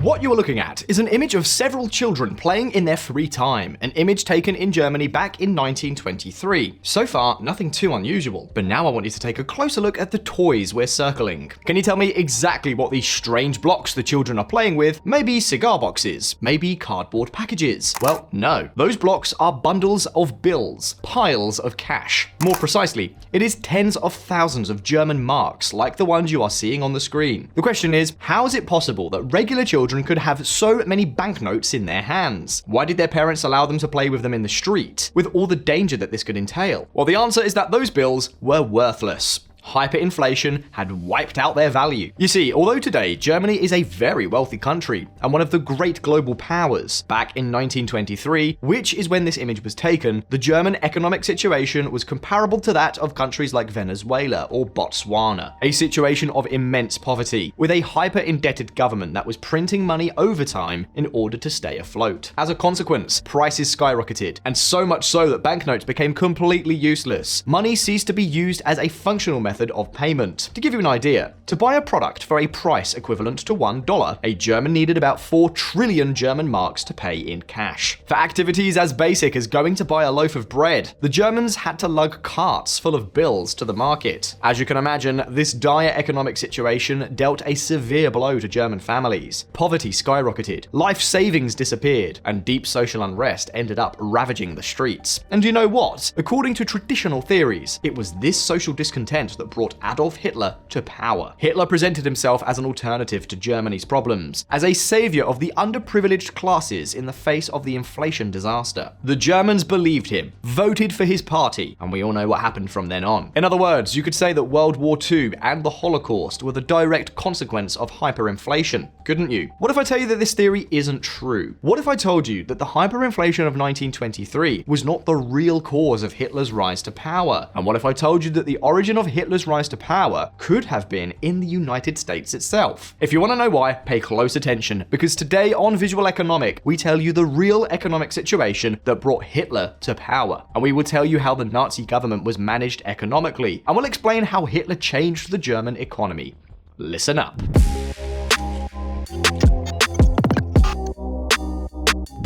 What you are looking at is an image of several children playing in their free time, an image taken in Germany back in 1923. So far, nothing too unusual, but now I want you to take a closer look at the toys we're circling. Can you tell me exactly what these strange blocks the children are playing with? Maybe cigar boxes, maybe cardboard packages? Well, no. Those blocks are bundles of bills, piles of cash. More precisely, it is tens of thousands of German marks like the ones you are seeing on the screen. The question is, how is it possible that regular children could have so many banknotes in their hands? Why did their parents allow them to play with them in the street, with all the danger that this could entail? Well, the answer is that those bills were worthless. Hyperinflation had wiped out their value. You see, although today Germany is a very wealthy country and one of the great global powers, back in 1923, which is when this image was taken, the German economic situation was comparable to that of countries like Venezuela or Botswana. A situation of immense poverty, with a hyper-indebted government that was printing money over time in order to stay afloat. As a consequence, prices skyrocketed, and so much so that banknotes became completely useless. Money ceased to be used as a functional method of payment. To give you an idea, to buy a product for a price equivalent to $1, a German needed about 4 trillion German marks to pay in cash. For activities as basic as going to buy a loaf of bread, the Germans had to lug carts full of bills to the market. As you can imagine, this dire economic situation dealt a severe blow to German families. Poverty skyrocketed, life savings disappeared, and deep social unrest ended up ravaging the streets. And you know what? According to traditional theories, it was this social discontent that brought Adolf Hitler to power. Hitler presented himself as an alternative to Germany's problems, as a savior of the underprivileged classes in the face of the inflation disaster. The Germans believed him, voted for his party, and we all know what happened from then on. In other words, you could say that World War II and the Holocaust were the direct consequence of hyperinflation, couldn't you? What if I tell you that this theory isn't true? What if I told you that the hyperinflation of 1923 was not the real cause of Hitler's rise to power? And what if I told you that the origin of Hitler's rise to power could have been in the United States itself? If you want to know why, pay close attention, because today on Visualeconomik, we tell you the real economic situation that brought Hitler to power. And we will tell you how the Nazi government was managed economically, and we'll explain how Hitler changed the German economy. Listen up.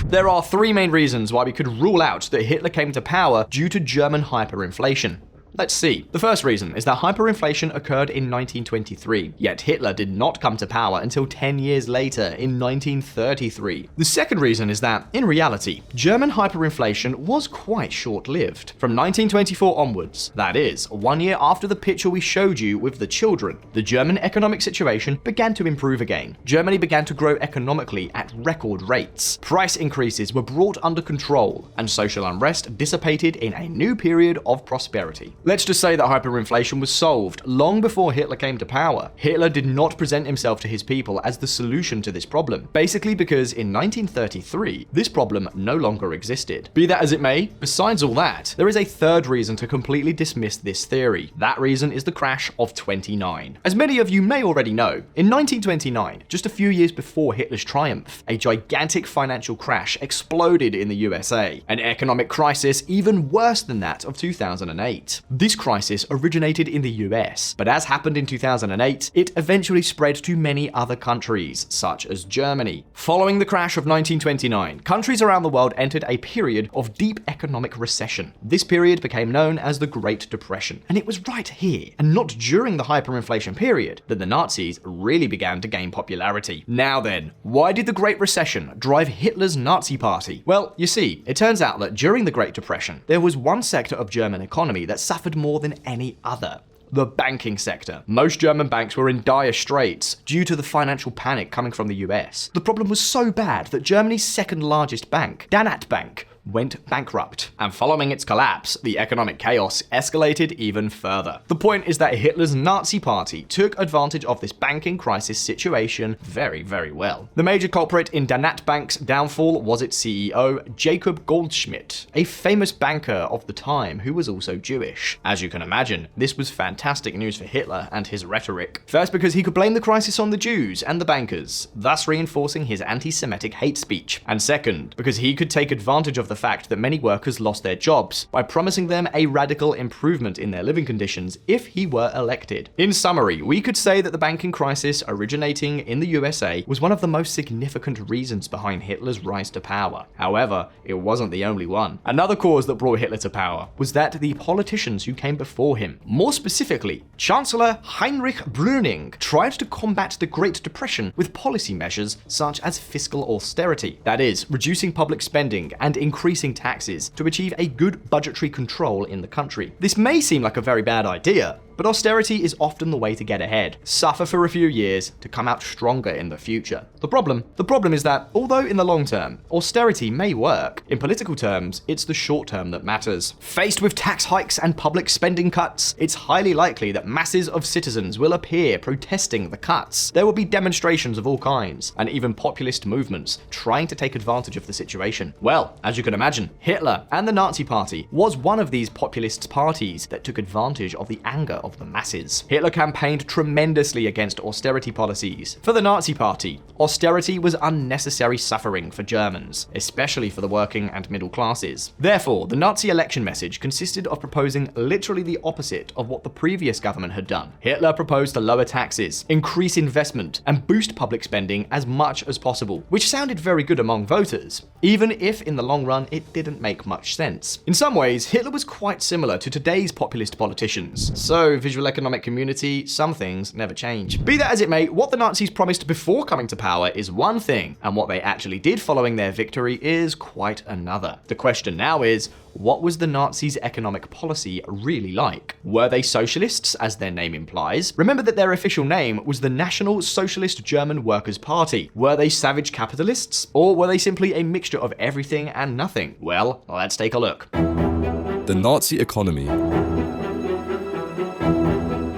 There are 3 main reasons why we could rule out that Hitler came to power due to German hyperinflation. Let's see. The first reason is that hyperinflation occurred in 1923, yet Hitler did not come to power until 10 years later in 1933. The second reason is that, in reality, German hyperinflation was quite short-lived. From 1924 onwards, that is, 1 year after the picture we showed you with the children, the German economic situation began to improve again. Germany began to grow economically at record rates. Price increases were brought under control, and social unrest dissipated in a new period of prosperity. Let's just say that hyperinflation was solved long before Hitler came to power. Hitler did not present himself to his people as the solution to this problem, basically because in 1933, this problem no longer existed. Be that as it may, besides all that, there is a third reason to completely dismiss this theory. That reason is the crash of '29. As many of you may already know, in 1929, just a few years before Hitler's triumph, a gigantic financial crash exploded in the USA, an economic crisis even worse than that of 2008. This crisis originated in the US, but as happened in 2008, it eventually spread to many other countries, such as Germany. Following the crash of 1929, countries around the world entered a period of deep economic recession. This period became known as the Great Depression, and it was right here, and not during the hyperinflation period, that the Nazis really began to gain popularity. Now then, why did the Great Recession drive Hitler's Nazi Party? Well, you see, it turns out that during the Great Depression, there was one sector of German economy that suffered more than any other: the banking sector. Most German banks were in dire straits due to the financial panic coming from the US. The problem was so bad that Germany's second largest bank, Danat Bank, went bankrupt. And following its collapse, the economic chaos escalated even further. The point is that Hitler's Nazi Party took advantage of this banking crisis situation very, very well. The major culprit in Danat Bank's downfall was its CEO, Jacob Goldschmidt, a famous banker of the time who was also Jewish. As you can imagine, this was fantastic news for Hitler and his rhetoric. First, because he could blame the crisis on the Jews and the bankers, thus reinforcing his anti-Semitic hate speech. And second, because he could take advantage of the fact that many workers lost their jobs by promising them a radical improvement in their living conditions if he were elected. In summary, we could say that the banking crisis originating in the USA was one of the most significant reasons behind Hitler's rise to power. However, it wasn't the only one. Another cause that brought Hitler to power was that the politicians who came before him, more specifically, Chancellor Heinrich Brüning, tried to combat the Great Depression with policy measures such as fiscal austerity, that is, reducing public spending and increasing taxes to achieve a good budgetary control in the country. This may seem like a very bad idea, but austerity is often the way to get ahead. Suffer for a few years to come out stronger in the future. The problem is that, although in the long term, austerity may work, in political terms, it's the short term that matters. Faced with tax hikes and public spending cuts, it's highly likely that masses of citizens will appear protesting the cuts. There will be demonstrations of all kinds, and even populist movements trying to take advantage of the situation. Well, as you can imagine, Hitler and the Nazi Party was one of these populist parties that took advantage of the anger of the masses. Hitler campaigned tremendously against austerity policies. For the Nazi Party, austerity was unnecessary suffering for Germans, especially for the working and middle classes. Therefore, the Nazi election message consisted of proposing literally the opposite of what the previous government had done. Hitler proposed to lower taxes, increase investment, and boost public spending as much as possible, which sounded very good among voters, even if in the long run it didn't make much sense. In some ways, Hitler was quite similar to today's populist politicians. So, Visualeconomik community, some things never change. Be that as it may, what the Nazis promised before coming to power is one thing, and what they actually did following their victory is quite another. The question now is, what was the Nazis' economic policy really like? Were they socialists, as their name implies? Remember that their official name was the National Socialist German Workers' Party. Were they savage capitalists? Or were they simply a mixture of everything and nothing? Well, let's take a look. The Nazi economy.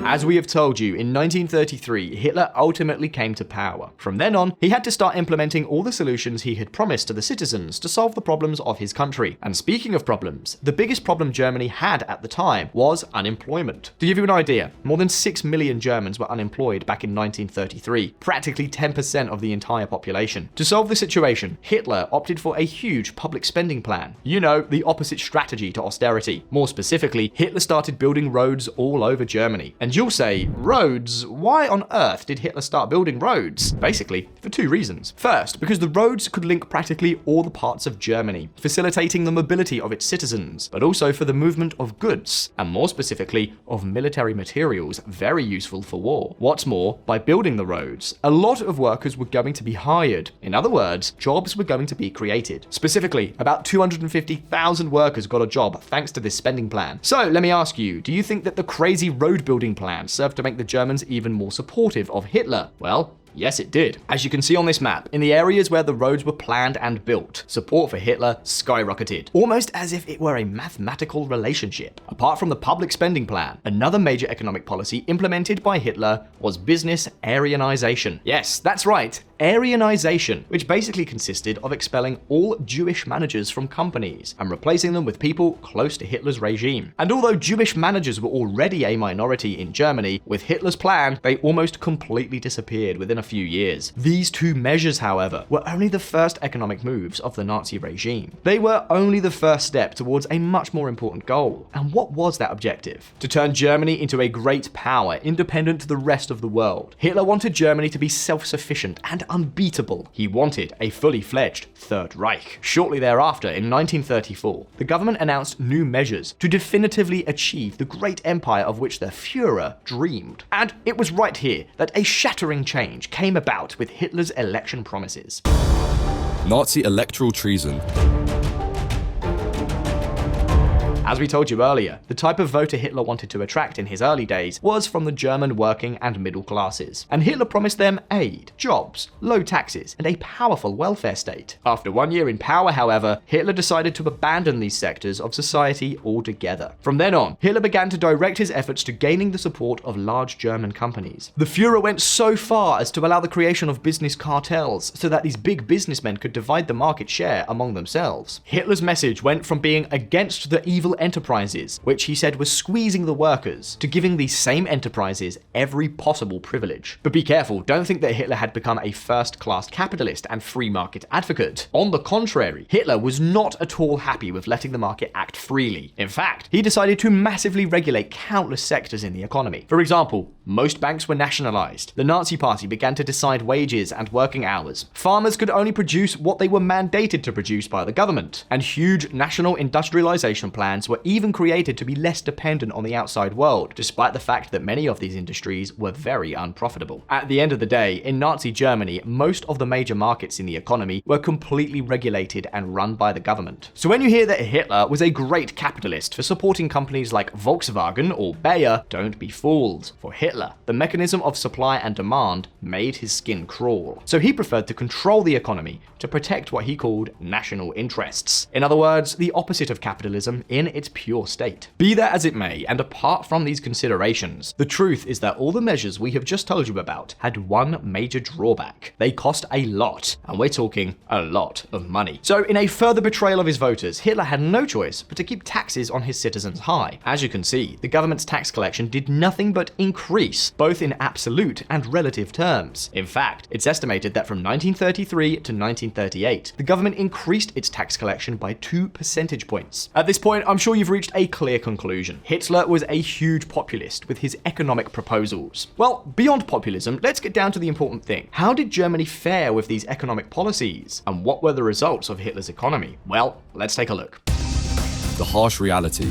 As we have told you, in 1933, Hitler ultimately came to power. From then on, he had to start implementing all the solutions he had promised to the citizens to solve the problems of his country. And speaking of problems, the biggest problem Germany had at the time was unemployment. To give you an idea, more than 6 million Germans were unemployed back in 1933, practically 10% of the entire population. To solve the situation, Hitler opted for a huge public spending plan. You know, the opposite strategy to austerity. More specifically, Hitler started building roads all over Germany. And you'll say, roads? Why on earth did Hitler start building roads? Basically, for two reasons. First, because the roads could link practically all the parts of Germany, facilitating the mobility of its citizens, but also for the movement of goods, and more specifically, of military materials, very useful for war. What's more, by building the roads, a lot of workers were going to be hired. In other words, jobs were going to be created. Specifically, about 250,000 workers got a job thanks to this spending plan. So, let me ask you, do you think that the crazy road building plan served to make the Germans even more supportive of Hitler? Well, yes, it did. As you can see on this map, in the areas where the roads were planned and built, support for Hitler skyrocketed, almost as if it were a mathematical relationship. Apart from the public spending plan, another major economic policy implemented by Hitler was business Aryanization. Yes, that's right, Aryanization, which basically consisted of expelling all Jewish managers from companies and replacing them with people close to Hitler's regime. And although Jewish managers were already a minority in Germany, with Hitler's plan, they almost completely disappeared within a few years. These two measures, however, were only the first economic moves of the Nazi regime. They were only the first step towards a much more important goal. And what was that objective? To turn Germany into a great power, independent to the rest of the world. Hitler wanted Germany to be self-sufficient and unbeatable. He wanted a fully fledged Third Reich. Shortly thereafter, in 1934, the government announced new measures to definitively achieve the great empire of which the Führer dreamed. And it was right here that a shattering change came about with Hitler's election promises. Nazi electoral treason. As we told you earlier, the type of voter Hitler wanted to attract in his early days was from the German working and middle classes. And Hitler promised them aid, jobs, low taxes, and a powerful welfare state. After 1 year in power, however, Hitler decided to abandon these sectors of society altogether. From then on, Hitler began to direct his efforts to gaining the support of large German companies. The Führer went so far as to allow the creation of business cartels so that these big businessmen could divide the market share among themselves. Hitler's message went from being against the evil governmental enterprises, which he said was squeezing the workers, to giving these same enterprises every possible privilege. But be careful, don't think that Hitler had become a first-class capitalist and free market advocate. On the contrary, Hitler was not at all happy with letting the market act freely. In fact, he decided to massively regulate countless sectors in the economy. For example, most banks were nationalized. The Nazi Party began to decide wages and working hours. Farmers could only produce what they were mandated to produce by the government. And huge national industrialization plans were even created to be less dependent on the outside world, despite the fact that many of these industries were very unprofitable. At the end of the day, in Nazi Germany, most of the major markets in the economy were completely regulated and run by the government. So when you hear that Hitler was a great capitalist for supporting companies like Volkswagen or Bayer, don't be fooled. For Hitler, the mechanism of supply and demand made his skin crawl. So he preferred to control the economy to protect what he called national interests. In other words, the opposite of capitalism in its pure state. Be that as it may, and apart from these considerations, the truth is that all the measures we have just told you about had one major drawback. They cost a lot, and we're talking a lot of money. So in a further betrayal of his voters, Hitler had no choice but to keep taxes on his citizens high. As you can see, the government's tax collection did nothing but increase, both in absolute and relative terms. In fact, it's estimated that from 1933 to 1938, the government increased its tax collection by 2 percentage points. At this point, I'm sure you've reached a clear conclusion. Hitler was a huge populist with his economic proposals. Well, beyond populism, let's get down to the important thing. How did Germany fare with these economic policies? And what were the results of Hitler's economy? Well, let's take a look. The harsh reality.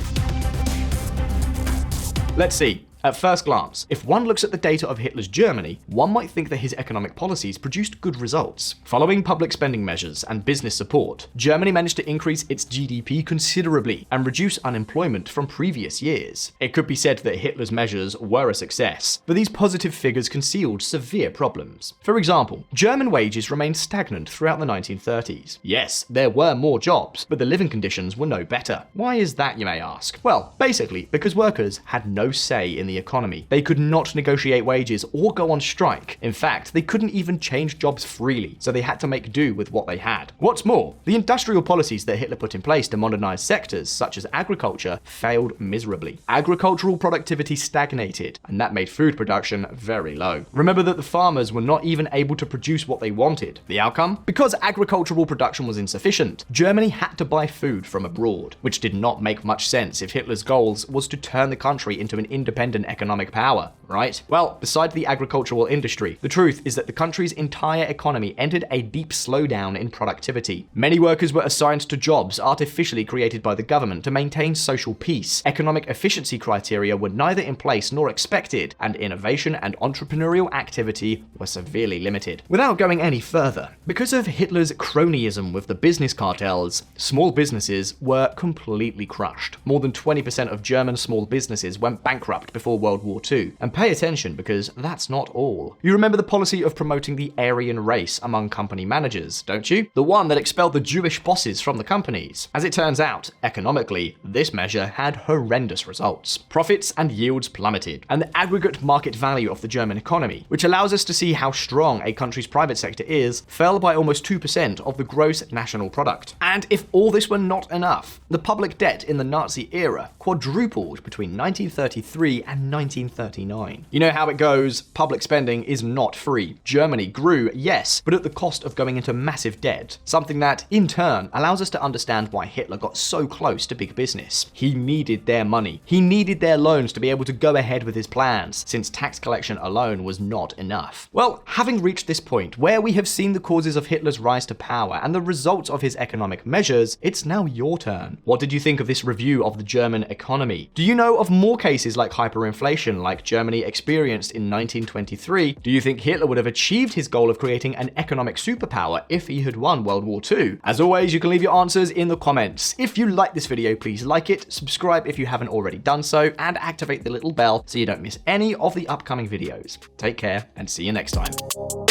Let's see. At first glance, if one looks at the data of Hitler's Germany, one might think that his economic policies produced good results. Following public spending measures and business support, Germany managed to increase its GDP considerably and reduce unemployment from previous years. It could be said that Hitler's measures were a success, but these positive figures concealed severe problems. For example, German wages remained stagnant throughout the 1930s. Yes, there were more jobs, but the living conditions were no better. Why is that, you may ask? Well, basically, because workers had no say in the economy. They could not negotiate wages or go on strike. In fact, they couldn't even change jobs freely, so they had to make do with what they had. What's more, the industrial policies that Hitler put in place to modernize sectors such as agriculture failed miserably. Agricultural productivity stagnated, and that made food production very low. Remember that the farmers were not even able to produce what they wanted. The outcome? Because agricultural production was insufficient, Germany had to buy food from abroad, which did not make much sense if Hitler's goals was to turn the country into an independent economic power, right? Well, besides the agricultural industry, the truth is that the country's entire economy entered a deep slowdown in productivity. Many workers were assigned to jobs artificially created by the government to maintain social peace. Economic efficiency criteria were neither in place nor expected, and innovation and entrepreneurial activity were severely limited. Without going any further, because of Hitler's cronyism with the business cartels, small businesses were completely crushed. More than 20% of German small businesses went bankrupt before World War II. And pay attention, because that's not all. You remember the policy of promoting the Aryan race among company managers, don't you? The one that expelled the Jewish bosses from the companies. As it turns out, economically, this measure had horrendous results. Profits and yields plummeted, and the aggregate market value of the German economy, which allows us to see how strong a country's private sector is, fell by almost 2% of the gross national product. And if all this were not enough, the public debt in the Nazi era quadrupled between 1933 and 1939. You know how it goes, public spending is not free. Germany grew, yes, but at the cost of going into massive debt, something that, in turn, allows us to understand why Hitler got so close to big business. He needed their money. He needed their loans to be able to go ahead with his plans, since tax collection alone was not enough. Well, having reached this point, where we have seen the causes of Hitler's rise to power and the results of his economic measures, it's now your turn. What did you think of this review of the German economy? Do you know of more cases like hyperinflation like Germany experienced in 1923? Do you think Hitler would have achieved his goal of creating an economic superpower if he had won World War II? As always, you can leave your answers in the comments. If you like this video, please like it, subscribe if you haven't already done so, and activate the little bell so you don't miss any of the upcoming videos. Take care and see you next time.